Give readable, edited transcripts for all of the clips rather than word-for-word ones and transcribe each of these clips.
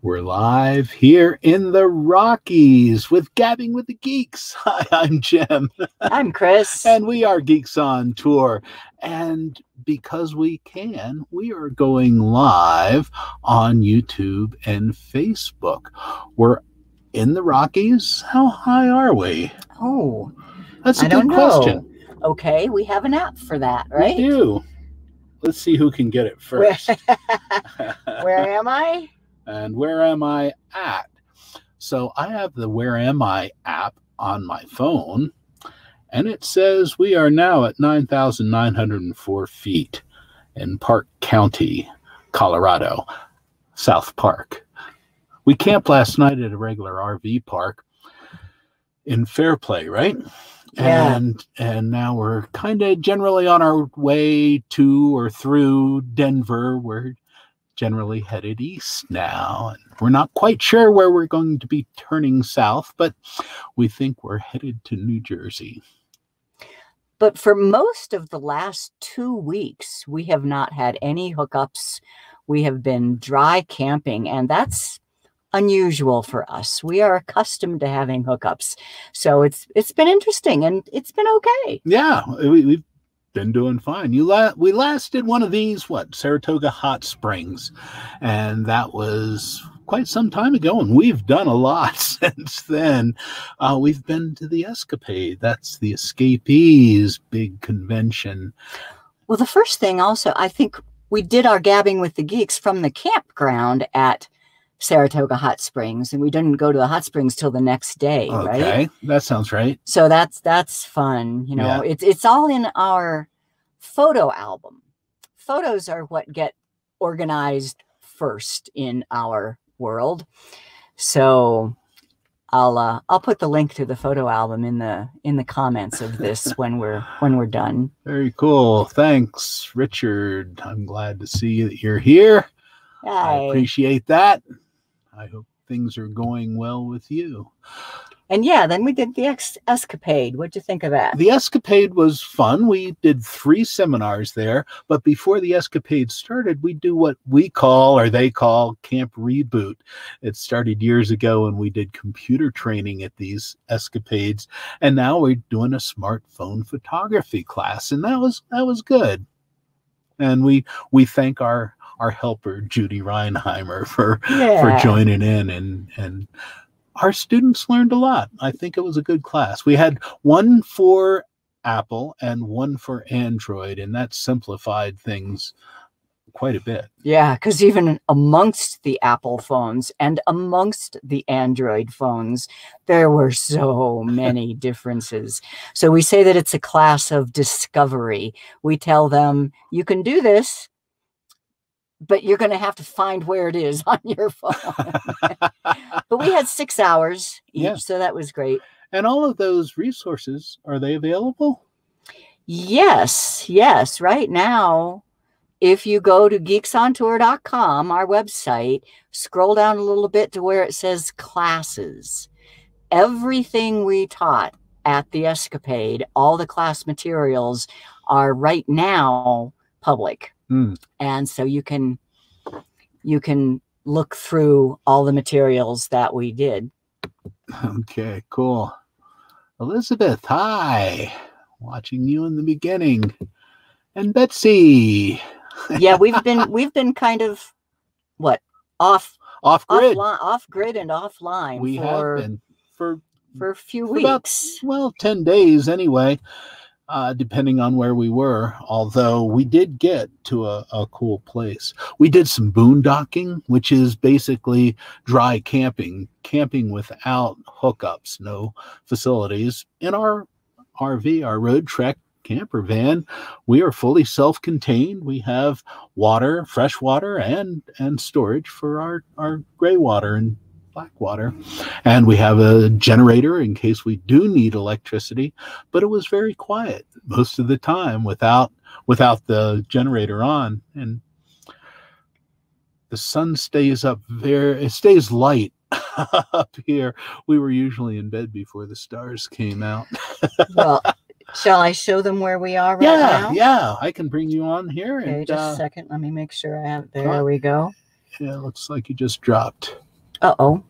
We're live here in the Rockies with Gabbing with the Geeks. Hi, I'm Jim. I'm Chris. And we are Geeks on Tour. And because we can, we are going live on YouTube and Facebook. We're in the Rockies. How high are we? Oh, that's a I good don't question. Know. Okay, we have an app for that, right? We do. Let's see who can get it first. Where am I? And where am I at? So I have the Where Am I app on my phone, and it says we are now at 9,904 feet in Park County, Colorado, South Park. We camped last night at a regular RV park in Fairplay, right? Yeah. And now we're kind of generally on our way to or through Denver. We're generally headed east now, and we're not quite sure where we're going to be turning south, but we think we're headed to New Jersey. But for most of the last 2 weeks, we have not had any hookups. We have been dry camping, and that's unusual for us. We are accustomed to having hookups, so it's been interesting, and it's been okay. Yeah, we've been doing fine. We last did one of these, Saratoga Hot Springs, and that was quite some time ago, and we've done a lot since then. We've been to the Escapade. That's the Escapees big convention. Well, the first thing also, I think we did our Gabbing with the Geeks from the campground at Saratoga Hot Springs, and we didn't go to the hot springs till the next day. Okay, right? That sounds right. So that's fun. You know, yeah. It's all in our photo album. Photos are what get organized first in our world. So I'll put the link to the photo album in the comments of this when we're done. Very cool. Thanks, Richard. I'm glad to see that you're here. I appreciate that. I hope things are going well with you. And yeah, then we did the Escapade. What'd you think of that? The Escapade was fun. We did 3 seminars there, but before the Escapade started, we do what we call, or they call, Camp Reboot. It started years ago, and we did computer training at these Escapades, and now we're doing a smartphone photography class, and that was good. And we thank our helper, Judy Reinheimer, for joining in, and our students learned a lot. I think it was a good class. We had one for Apple and one for Android, and that simplified things quite a bit. Yeah, because even amongst the Apple phones and amongst the Android phones, there were so many differences. So we say that it's a class of discovery. We tell them, you can do this, but you're going to have to find where it is on your phone. But we had 6 hours each, so that was great. And all of those resources, are they available? Yes. Right now, if you go to geeksontour.com, our website, scroll down a little bit to where it says classes. Everything we taught at the Escapade, all the class materials are right now public. And so you can look through all the materials that we did. Okay, cool. Elizabeth, hi. Watching you in the beginning. And Betsy. Yeah, we've been kind of off grid and offline. We have been for a few weeks. About, 10 days anyway. Depending on where we were, although we did get to a cool place. We did some boondocking, which is basically dry camping without hookups, no facilities. In our RV, our Road Trek camper van, we are fully self-contained. We have water, fresh water, and storage for our gray water and black water, and we have a generator in case we do need electricity. But it was very quiet most of the time without the generator on, and the sun stays up it stays light up here. We were usually in bed before the stars came out. Well, shall I show them where we are right now? Yeah, I can bring you on here. Okay, just a second. Let me make sure I have. There we go. Yeah, it looks like you just dropped. Uh-oh.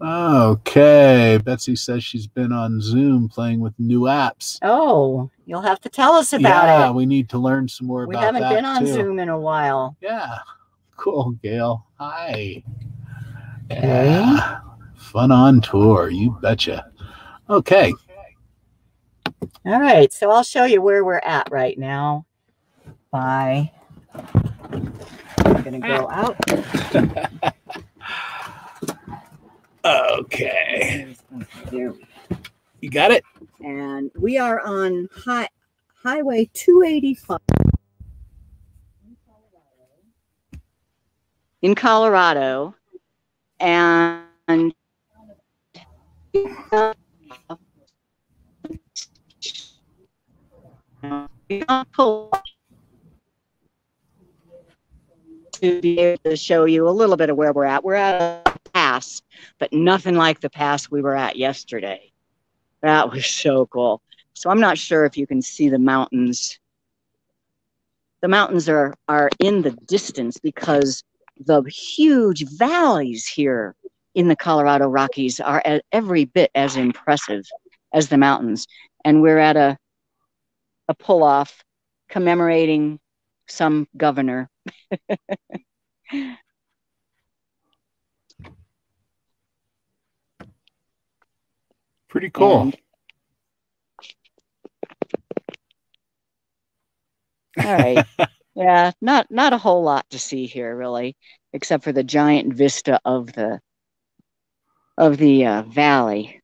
Okay. Betsy says she's been on Zoom playing with new apps. Oh, you'll have to tell us about Yeah, it. we need to learn some more We about that. haven't been on too. Zoom in a while. Yeah. Cool, Gail. Hi. Okay. Yeah. Fun on tour. You betcha. Okay. All right. So I'll show you where we're at right now. Bye. I'm going to go out. Okay. There. You got it? And we are on Highway 285 in Colorado. And to be able to show you a little bit of where we're at. We're at a pass, but nothing like the pass we were at yesterday. That was so cool. So I'm not sure if you can see the mountains. The mountains are in the distance because the huge valleys here in the Colorado Rockies are every bit as impressive as the mountains. And we're at a pull-off commemorating some governor. Pretty cool. All right. Yeah, not a whole lot to see here, really, except for the giant vista of the valley.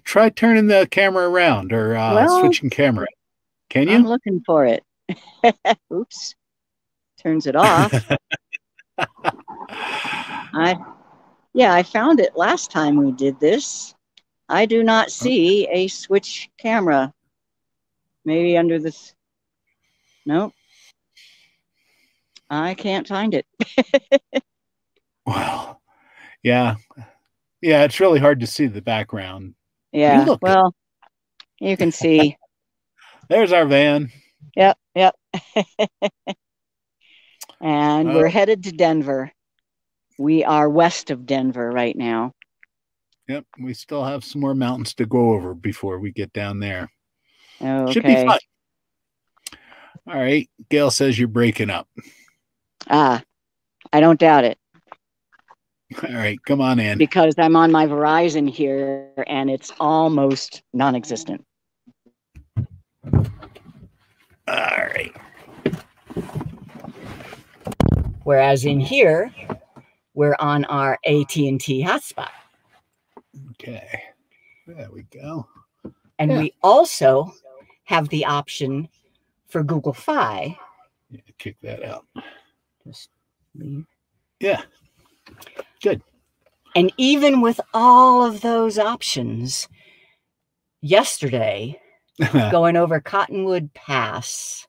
Try turning the camera around or switching camera. Can you? I'm looking for it. Oops. Turns it off. I found it last time we did this. I do not see a switch camera. Maybe under this. Nope. I can't find it. Well, yeah. Yeah, it's really hard to see the background. Yeah, well, you can see. There's our van. Yep. And we're headed to Denver. We are west of Denver right now. Yep, we still have some more mountains to go over before we get down there. Okay. Should be fun. All right. Gail says you're breaking up. I don't doubt it. All right, come on in. Because I'm on my Verizon here and it's almost non-existent. All right. Whereas in here, we're on our AT&T hotspot. Okay. There we go. And we also have the option for Google Fi. Yeah, kick that out. Just leave. Yeah. Good. And even with all of those options, yesterday, going over Cottonwood Pass,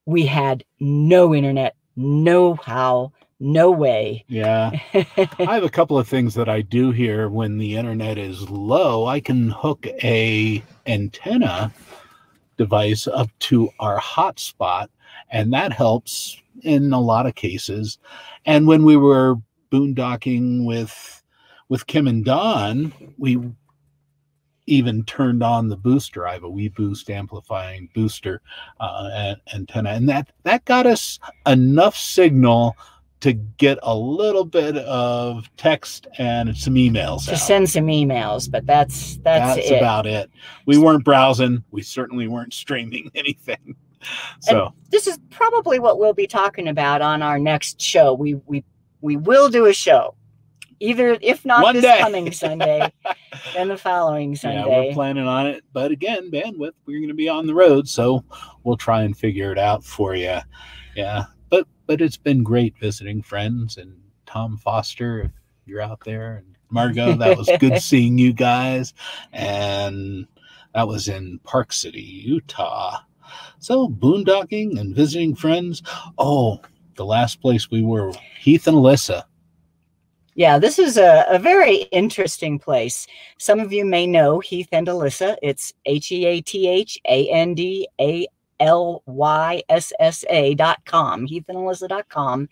we had no internet, no how, no way. Yeah. I have a couple of things that I do here when the internet is low. I can hook a antenna device up to our hotspot, and that helps in a lot of cases. And when we were boondocking with Kim and Don, we even turned on the booster. I have a WeBoost amplifying booster antenna, and that got us enough signal to get a little bit of text and some emails. To send some emails, but that's it. About it. We weren't browsing. We certainly weren't streaming anything. So and this is probably what we'll be talking about on our next show. We will do a show. Either, if not One this day. coming Sunday, then the following Sunday. Yeah, we're planning on it. But again, bandwidth, we're going to be on the road, so we'll try and figure it out for you. Yeah, but it's been great visiting friends, and Tom Foster, if you're out there, and Margot, that was good seeing you guys. And that was in Park City, Utah. So boondocking and visiting friends. Oh, the last place we were, Heath and Alyssa. Yeah, this is a very interesting place. Some of you may know Heath and Alyssa. It's HeathAndalyssa. heathandalyssa.com, heathandalyssa.com.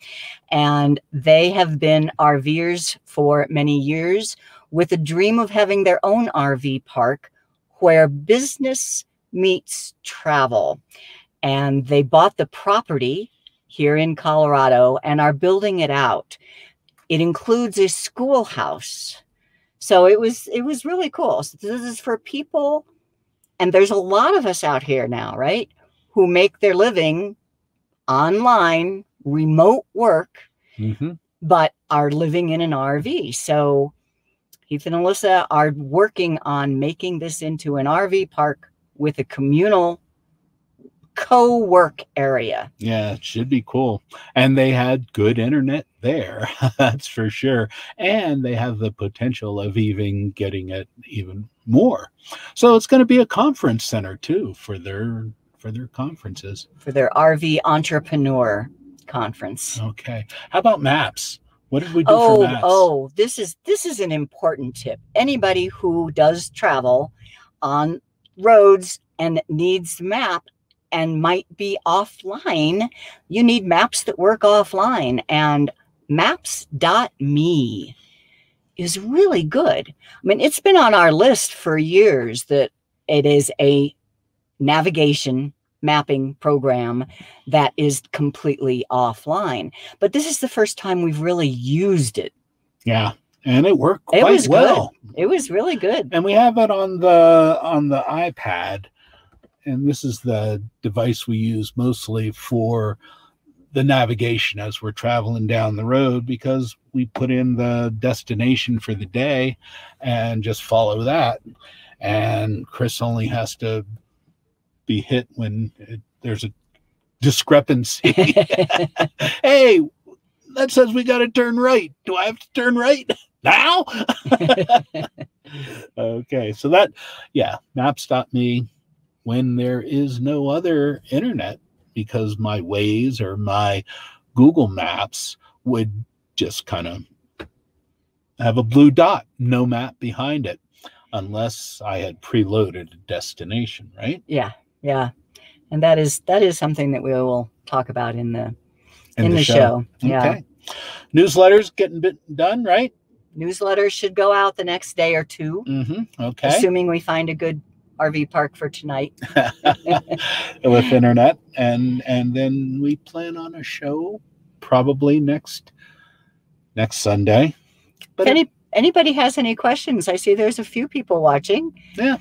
And they have been RVers for many years with a dream of having their own RV park where business meets travel. And they bought the property here in Colorado and are building it out. It includes a schoolhouse. So it was really cool. So this is for people, and there's a lot of us out here now, right, who make their living online, remote work, but are living in an RV. So Heath and Alyssa are working on making this into an RV park with a communal co-work area. Yeah, it should be cool. And they had good internet there, that's for sure. And they have the potential of even getting it even more. So it's going to be a conference center too for their conferences. For their RV entrepreneur conference. Okay. How about maps? What did we do for maps? Oh, this is an important tip. Anybody who does travel on roads and needs a map and might be offline, you need maps that work offline. And maps.me is really good. I mean, it's been on our list for years that it is a navigation mapping program that is completely offline. But this is the first time we've really used it. Yeah. And it worked quite well. Good. It was really good. And we have it on the iPad. And this is the device we use mostly for the navigation as we're traveling down the road, because we put in the destination for the day and just follow that. And Chris only has to be hit when there's a discrepancy. Hey, that says we got to turn right. Do I have to turn right now? Okay, so that, yeah, maps.me. When there is no other internet, because my Waze or my Google Maps would just kind of have a blue dot, no map behind it, unless I had preloaded a destination, right? Yeah. And that is something that we will talk about in the show. Yeah. Okay. Newsletters getting done, right? Newsletters should go out the next day or two. Okay. Assuming we find a good RV park for tonight. With internet. And then we plan on a show probably next Sunday. But if anybody has any questions, I see there's a few people watching. Yeah.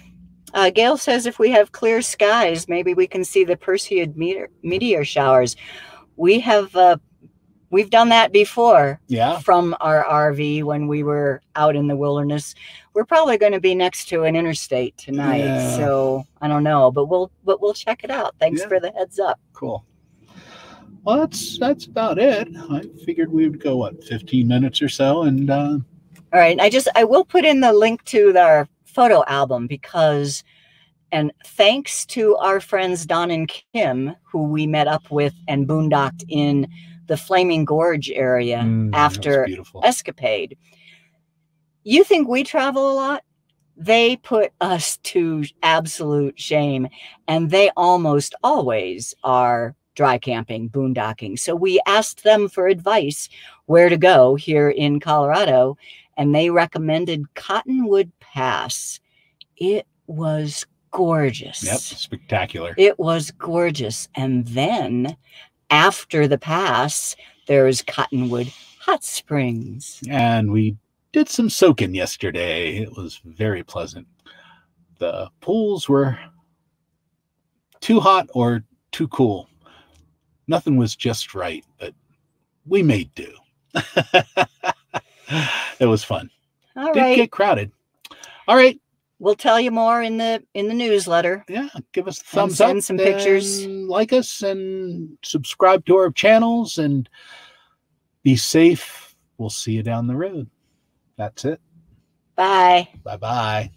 Gail says if we have clear skies, maybe we can see the Perseid meteor showers. We've done that before. Yeah. From our RV when we were out in the wilderness. We're probably going to be next to an interstate tonight. Yeah. So I don't know, but we'll check it out. Thanks for the heads up. Cool. Well, that's about it. I figured we would go 15 minutes or so, and all right. I will put in the link to our photo album and thanks to our friends Don and Kim, who we met up with and boondocked in the Flaming Gorge area after Escapade. You think we travel a lot? They put us to absolute shame, and they almost always are dry camping, boondocking. So we asked them for advice where to go here in Colorado, and they recommended Cottonwood Pass. It was gorgeous. Yep, spectacular. It was gorgeous. And then after the pass, there's Cottonwood Hot Springs. And we did some soaking yesterday. It was very pleasant. The pools were too hot or too cool. Nothing was just right, but we made do. It was fun. All right. Didn't get crowded. All right. We'll tell you more in the newsletter. Yeah, give us a thumbs up. Send some pictures. Like us and subscribe to our channels and be safe. We'll see you down the road. That's it. Bye. Bye-bye.